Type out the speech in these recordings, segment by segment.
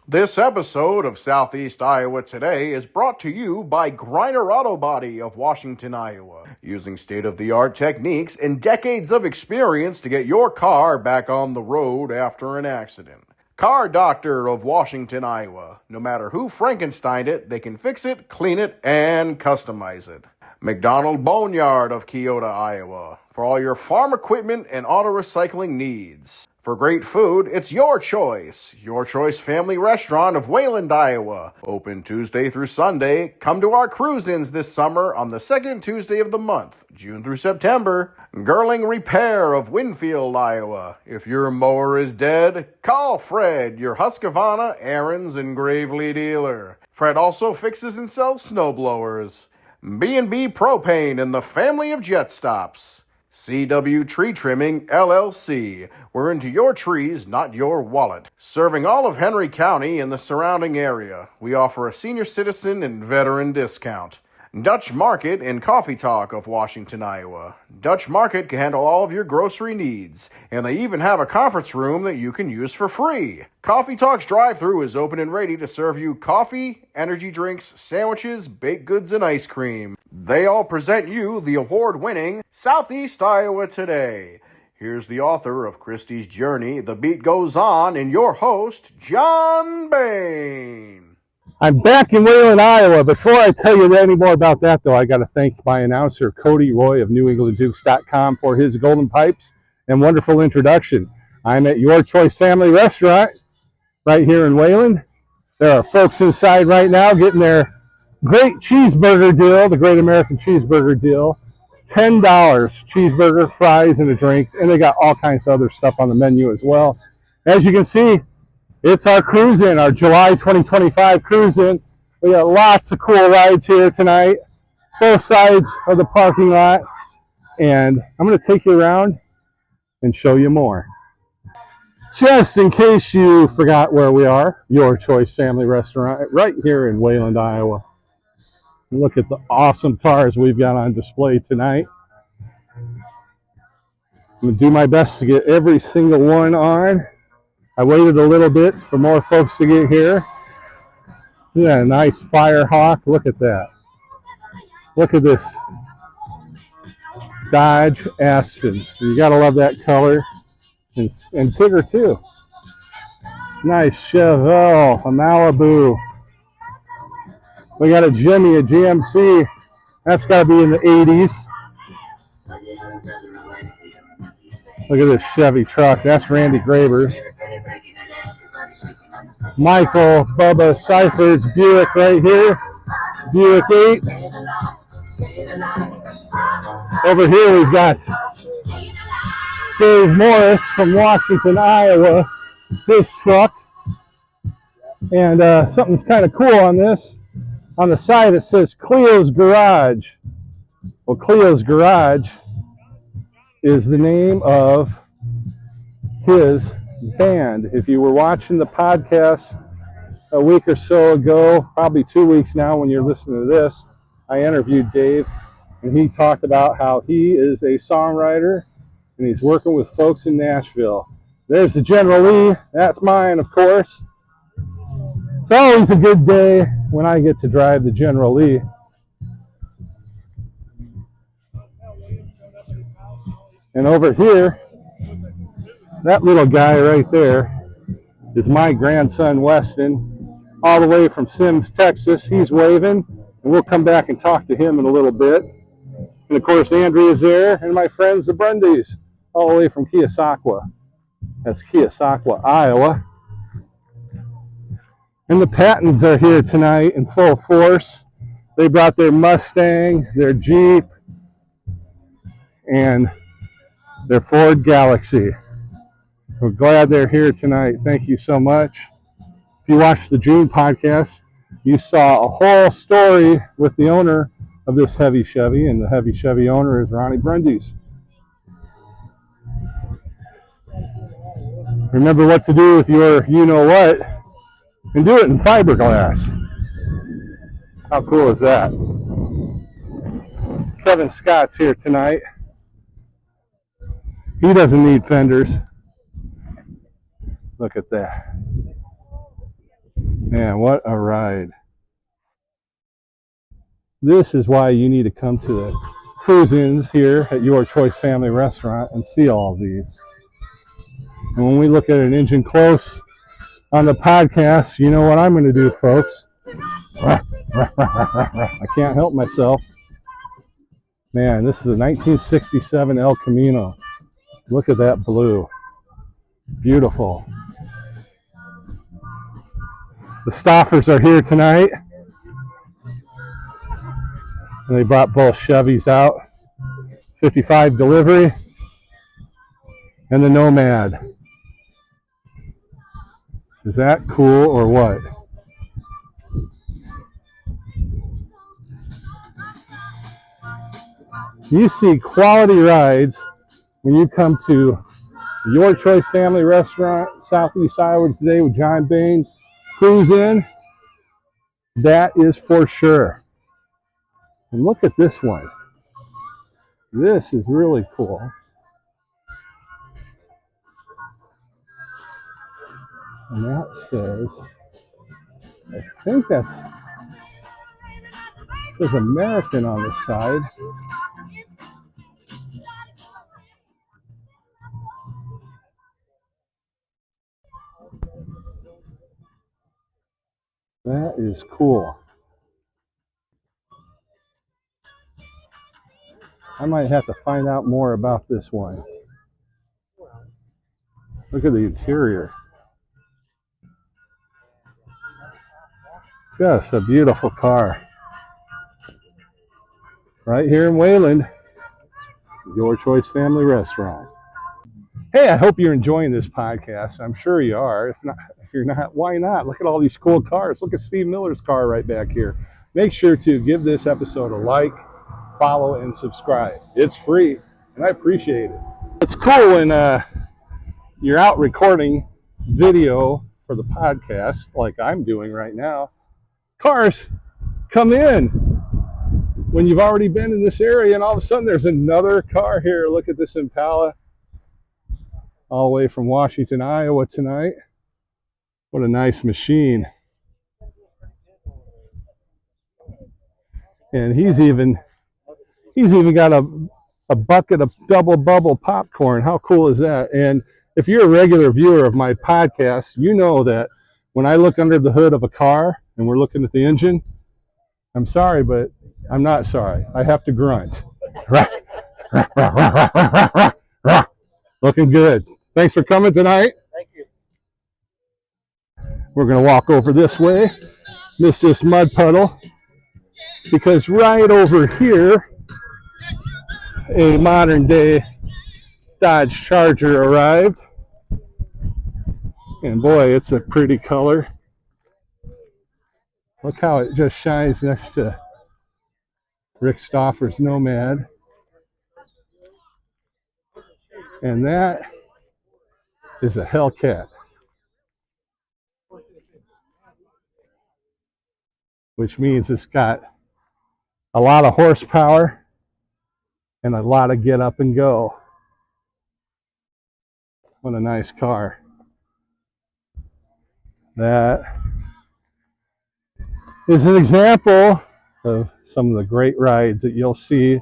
This episode of Southeast Iowa Today is brought to you by Griner Auto Body of Washington, Iowa, using state-of-the-art techniques and decades of experience to get your car back on the road after an accident. Car Doctor of Washington, Iowa. No matter who Frankensteined it, they can fix it, clean it, and customize it. McDonald Boneyard of Keota, Iowa, for all your farm equipment and auto recycling needs. For great food, it's Your Choice. Your Choice Family Restaurant of Wayland, Iowa. Open Tuesday through Sunday. Come to our cruise-ins this summer on the second Tuesday of the month, June through September. Girling Repair of Winfield, Iowa. If your mower is dead, call Fred, your Husqvarna, Aaron's, and Gravely dealer. Fred also fixes and sells snowblowers. B&B Propane and the family of jet stops. CW Tree Trimming, LLC. We're into your trees, not your wallet. Serving all of Henry County and the surrounding area. We offer a senior citizen and veteran discount. Dutch Market and Coffee Talk of Washington, Iowa. Dutch Market can handle all of your grocery needs, and they even have a conference room that you can use for free. Coffee Talk's drive-thru is open and ready to serve you coffee, energy drinks, sandwiches, baked goods, and ice cream. They all present you the award-winning Southeast Iowa Today. Here's the author of Christie's Journey, The Beat Goes On, and your host, John Bain. I'm back in Wayland, Iowa. Before I tell you any more about that, though, I got to thank my announcer, Cody Roy of NewEnglandDukes.com, for his golden pipes and wonderful introduction. I'm at Your Choice Family Restaurant right here in Wayland. There are folks inside right now getting their great cheeseburger deal, the Great American Cheeseburger Deal. $10 cheeseburger, fries, and a drink. And they got all kinds of other stuff on the menu as well. As you can see, it's our cruise-in, our July 2025 cruise-in. We got lots of cool rides here tonight, both sides of the parking lot. And I'm going to take you around and show you more. Just in case you forgot where we are, Your Choice Family Restaurant, right here in Wayland, Iowa. Look at the awesome cars we've got on display tonight. I'm going to do my best to get every single one on. I waited a little bit for more folks to get here. Yeah, a nice Firehawk. Look at that. Look at this Dodge Aspen. You gotta love that color. And Tigger too. Nice Chevelle, a Malibu. We got a Jimmy, a GMC. That's gotta be in the 80s. Look at this Chevy truck. That's Randy Graber's. Michael Bubba Seiferd's Buick right here. Buick 8. Over here we've got Dave Morris from Washington, Iowa. His truck. And something's kind of cool on this. On the side it says Cleo's Garage. Well, Cleo's Garage is the name of his band. If you were watching the podcast a week or so ago, probably 2 weeks now when you're listening to this, I interviewed Dave, and he talked about how he is a songwriter, and he's working with folks in Nashville. There's the General Lee. That's mine, of course. It's always a good day when I get to drive the General Lee. And over here, that little guy right there is my grandson, Weston, all the way from Sims, Texas. He's waving, and we'll come back and talk to him in a little bit. And, of course, Andrea's there, and my friends, the Brundys, all the way from Keosauqua. That's Keosauqua, Iowa. And the Pattons are here tonight in full force. They brought their Mustang, their Jeep, and their Ford Galaxy. We're glad they're here tonight. Thank you so much. If you watched the June podcast, you saw a whole story with the owner of this heavy Chevy, and the heavy Chevy owner is Ronnie Brundy's. Remember what to do with your you-know-what, and do it in fiberglass. How cool is that? Kevin Scott's here tonight. He doesn't need fenders. Look at that. Man, what a ride. This is why you need to come to the cruise-ins here at Your Choice Family Restaurant and see all of these. And when we look at an engine close on the podcast, you know what I'm going to do, folks. I can't help myself. Man, this is a 1967 El Camino. Look at that blue. Beautiful. The Stoffers are here tonight. And they brought both Chevys out. 55 delivery. And the Nomad. Is that cool or what? You see quality rides when you come to Your Choice Family Restaurant, Southeast Iowa today with John Bain Cruise-In. That is for sure. And look at this one. This is really cool. And that says, I think says American on the side. That is cool. I might have to find out more about this one. Look at the interior. Just a beautiful car. Right here in Wayland, Your Choice Family Restaurant. Hey, I hope you're enjoying this podcast. I'm sure you are. If you're not, why not? Look at all these cool cars. Look at Steve Miller's car right back here. Make sure to give this episode a like, follow, and subscribe. It's free, and I appreciate it. It's cool when you're out recording video for the podcast, like I'm doing right now. Cars come in when you've already been in this area, and all of a sudden there's another car here. Look at this Impala, all the way from Washington, Iowa tonight. What a nice machine. And he's even got a bucket of double bubble popcorn. How cool is that? And if you're a regular viewer of my podcast, you know that when I look under the hood of a car and we're looking at the engine, I'm sorry, but I'm not sorry. I have to grunt. Looking good. Thanks for coming tonight. Thank you. We're going to walk over this way, miss this mud puddle, because right over here, a modern day Dodge Charger arrived. And boy, it's a pretty color. Look how it just shines next to Rick Stoffer's Nomad. And that is a Hellcat, which means it's got a lot of horsepower and a lot of get up and go. What a nice car. That is an example of some of the great rides that you'll see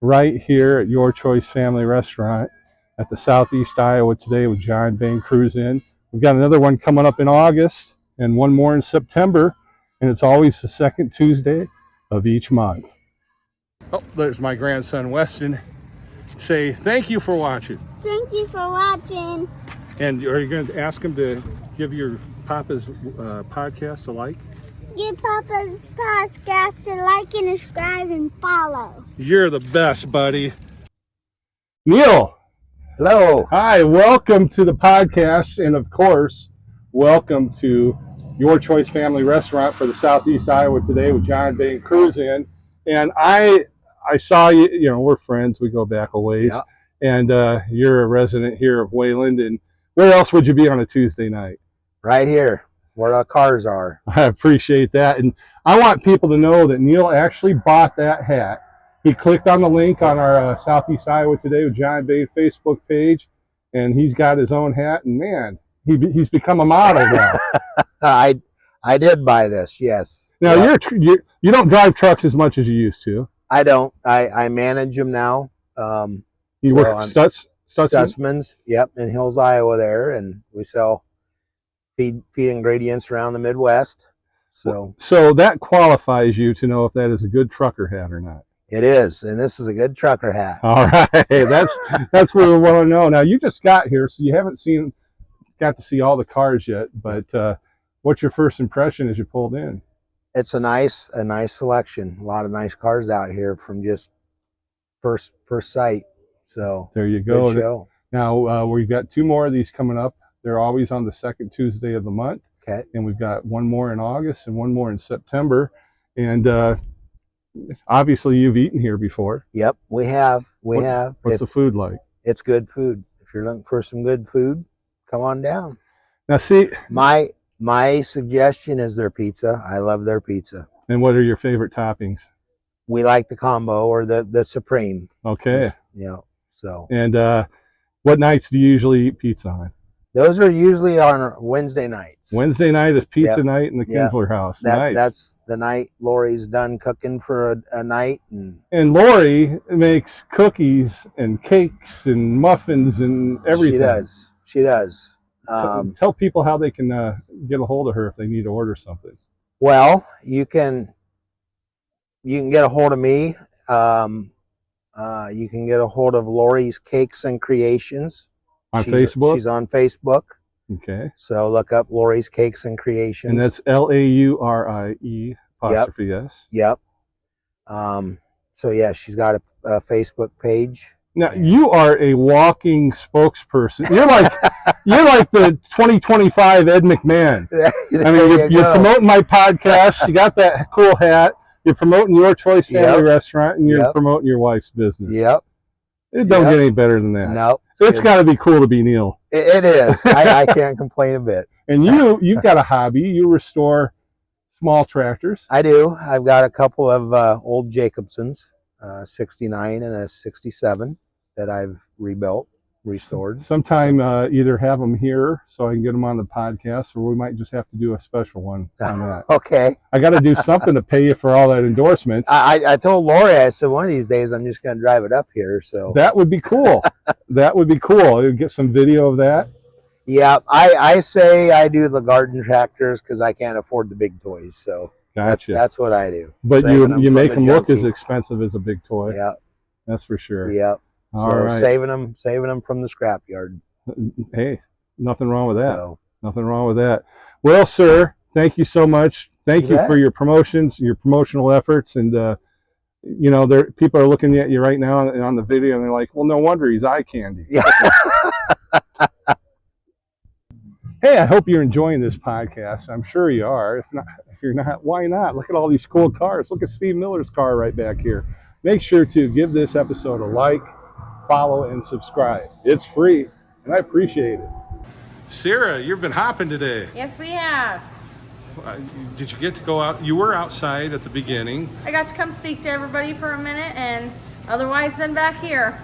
right here at Your Choice Family Restaurant at the Southeast Iowa today with John Bain Cruise-In. We've got another one coming up in August and one more in September, and it's always the second Tuesday of each month. Oh, there's my grandson Weston. Say thank you for watching. Thank you for watching. And are you going to ask him to give your Papa's podcast a like? Give Papa's podcast a like and subscribe and follow. You're the best, buddy. Neil. Hello. Hi, welcome to the podcast. And of course, welcome to Your Choice Family Restaurant for the Southeast Iowa today with John Bain Cruise-In. And I saw you, you know, we're friends. We go back a ways. Yeah. And you're a resident here of Wayland. And where else would you be on a Tuesday night? Right here, where the cars are. I appreciate that. And I want people to know that Neil actually bought that hat. He clicked on the link on our Southeast Iowa Today with John Bain Facebook page, and he's got his own hat. And man, he's become a model now. I I did buy this, yes. Now Yep. you don't drive trucks as much as you used to. I don't. I manage them now. You So work I'm for Stutzman? Stutzman's, yep, in Hills, Iowa there, and we sell feed ingredients around the Midwest. So that qualifies you to know if that is a good trucker hat or not. It is, and this is a good trucker hat. All right, that's what we want to know. Now you just got here, so you haven't got to see all the cars yet. But what's your first impression as you pulled in? It's a nice selection. A lot of nice cars out here from just first sight. So there you go. Good show. Now we've got 2 more of these coming up. They're always on the second Tuesday of the month. Okay. And we've got 1 more in August and 1 more in September. And obviously you've eaten here before. Yep, we have. What's the food like? It's good food. If you're looking for some good food, come on down. Now see, my suggestion is their pizza. I love their pizza. And what are your favorite toppings? We like the combo or the supreme. Okay. So. And what nights do you usually eat pizza on? Those are usually on Wednesday nights. Wednesday night is pizza night in the Kinsler house. Nice. That's the night Lori's done cooking for a night. And Lori makes cookies and cakes and muffins and everything. She does. So tell people how they can get a hold of her if they need to order something. Well, you can get a hold of me. You can get a hold of Lori's Cakes and Creations. Facebook? She's on Facebook. Okay. So look up Lori's Cakes and Creations. And that's LAURIE apostrophe S. Yep. So yeah, she's got a Facebook page. Now you are a walking spokesperson. You're like the 2025 Ed McMahon. I mean, you're promoting my podcast. You got that cool hat. You're promoting Your Choice Family Restaurant, and you're promoting your wife's business. Yep. It don't get any better than that. No. It's got to be cool to be Neil. It is. I can't complain a bit. And you've got a hobby. You restore small tractors. I do. I've got a couple of old Jacobsons, 69 and a 67 that I've restored. Sometime either have them here so I can get them on the podcast, or we might just have to do a special one on that. Okay. I got to do something to pay you for all that endorsements. I told Lori, I said, one of these days I'm just going to drive it up here. So that would be cool. That would be cool. You'd get some video of that. Yeah, I say I do the garden tractors because I can't afford the big toys. So gotcha. That's what I do. But you make them look as expensive as a big toy. Yeah. That's for sure. Yeah. All so right. saving them from the scrapyard. Hey, nothing wrong with that. So. Nothing wrong with that. Well, sir, thank you so much. Thank you for your promotions, your promotional efforts, and people are looking at you right now on the video, and they're like, "Well, no wonder he's eye candy." Yeah. Hey, I hope you're enjoying this podcast. I'm sure you are. If you're not, why not? Look at all these cool cars. Look at Steve Miller's car right back here. Make sure to give this episode a like, follow, and subscribe. It's free, and I appreciate it. Sarah, you've been hopping today. Yes, we have. Did you get to go out? You were outside at the beginning. I got to come speak to everybody for a minute, and otherwise been back here.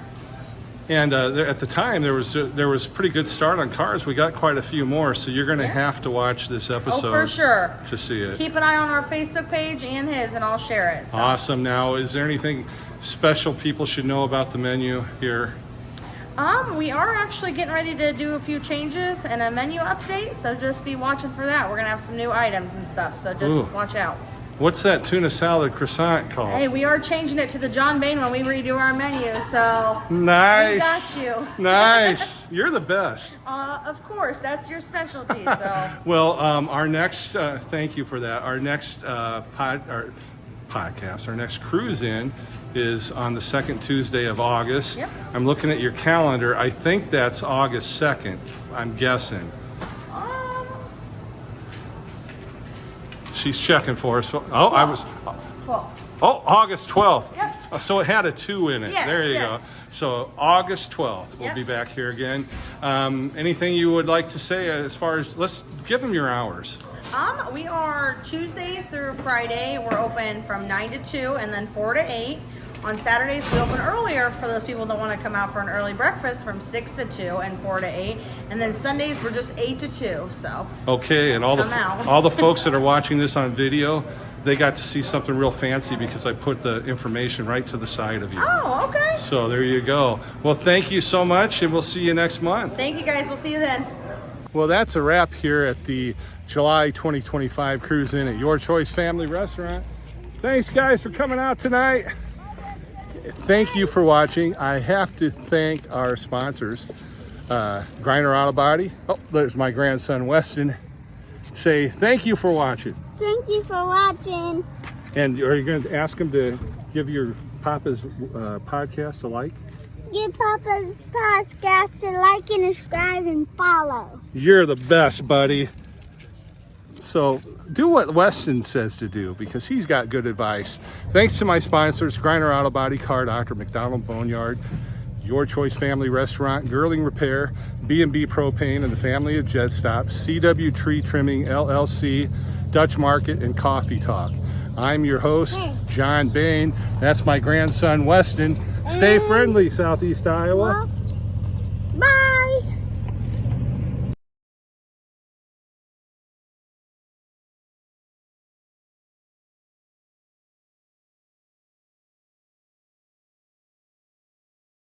And at the time, there was a pretty good start on cars. We got quite a few more, so you're going to have to watch this episode. Oh, for sure. To see it. Keep an eye on our Facebook page and his, and I'll share it. So. Awesome. Now, is there anything special people should know about the menu here? We are actually getting ready to do a few changes and a menu update, so just be watching for that. We're going to have some new items and stuff, so just watch out. What's that tuna salad croissant called? Hey, we are changing it to the John Bain when we redo our menu, so... Nice. We got you. Nice. You're the best. Of course, that's your specialty, so... Well, our next, thank you for that, our next podcast, our next cruise-in is on the second Tuesday of August. Yep. I'm looking at your calendar. I think that's August 2nd, I'm guessing. She's checking for us. I was... 12. Oh, August 12th. Yep. So it had a 2 in it. Yes, there you go. So August 12th, we'll be back here again. Anything you would like to say as far as... Let's give them your hours. We are Tuesday through Friday. We're open from 9 to 2 and then 4 to 8. On Saturdays, we open earlier for those people that want to come out for an early breakfast from 6 to 2 and 4 to 8. And then Sundays, we're just 8 to 2. So okay, and all come the folks that are watching this on video, they got to see something real fancy because I put the information right to the side of you. Oh, okay. So there you go. Well, thank you so much, and we'll see you next month. Thank you guys. We'll see you then. Well, that's a wrap here at the July 2025 Cruise-In at Your Choice Family Restaurant. Thanks, guys, for coming out tonight. Thank you for watching. I have to thank our sponsors, Griner Auto Body. Oh, there's my grandson, Weston. Say thank you for watching. Thank you for watching. And are you going to ask him to give your Papa's podcast a like? Give Papa's podcast a like and subscribe and follow. You're the best, buddy. So do what Weston says to do because he's got good advice. Thanks to my sponsors, Griner Auto Body, Car Doctor, McDonald Boneyard, Your Choice Family Restaurant, Girling Repair, B&B Propane, and the family of Jet Stops, CW Tree Trimming, LLC, Dutch Market, and Coffee Talk. I'm your host, John Bain. That's my grandson, Weston. Stay friendly, Southeast Iowa.